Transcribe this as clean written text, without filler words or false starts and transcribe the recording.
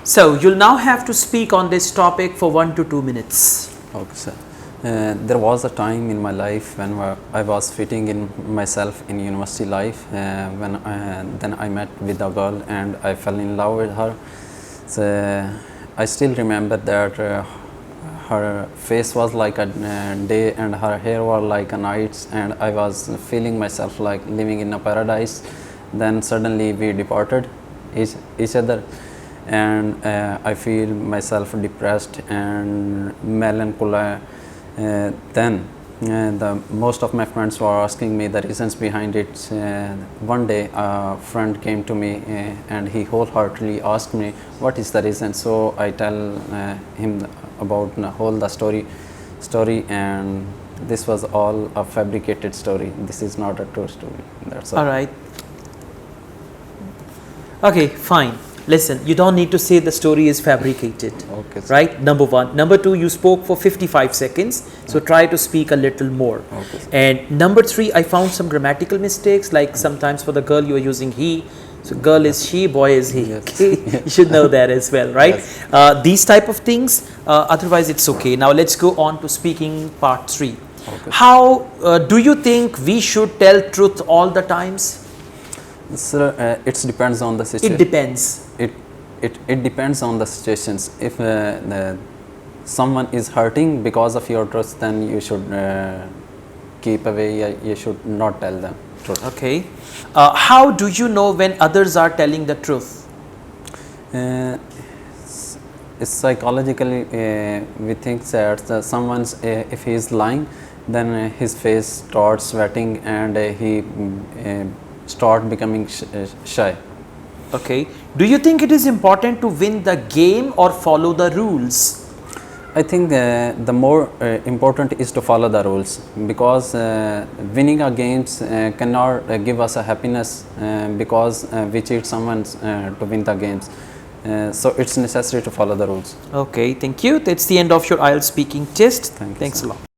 So you'll now have to speak on this topic for 1 to 2 minutes. Okay, sir. There was a time in my life when I was fitting in myself in university life. Then I met with a girl and I fell in love with her. So I still remember that her face was like a day and her hair was like a night, and I was feeling myself like living in a paradise. Then suddenly we departed each other, and I feel myself depressed and melancholy. Then most of my friends were asking me the reasons behind it. One day a friend came to me and he wholeheartedly asked me what is the reason. So I tell him about the story, and this was all a fabricated story. This is not a true story. That's All right. Okay, fine. Listen, you don't need to say the story is fabricated. Okay, sir. Right? Number one. Number two, you spoke for 55 seconds. So try to speak a little more. Okay, sir. And number three, I found some grammatical mistakes. Like sometimes for the girl, you are using he. So girl is she, boy is he. Yes. Okay? Yes. You should know that as well, right? Yes. These type of things. Otherwise, it's okay. Now let's go on to speaking part 3. Okay. How do you think we should tell truth all the times? Sir, it depends on the situation. It depends. It depends on the situations. If someone is hurting because of your truth, then you should keep away. You should not tell them truth. Okay. How do you know when others are telling the truth? It's psychologically we think that someone's if he is lying, then his face starts sweating and he start becoming shy. Okay. Do you think it is important to win the game or follow the rules? I think the more important is to follow the rules, because winning a games cannot give us a happiness because we cheat someone to win the games. So it's necessary to follow the rules. Okay, thank you. That's the end of your IELTS speaking test. Thank you, Thanks sir. a lot.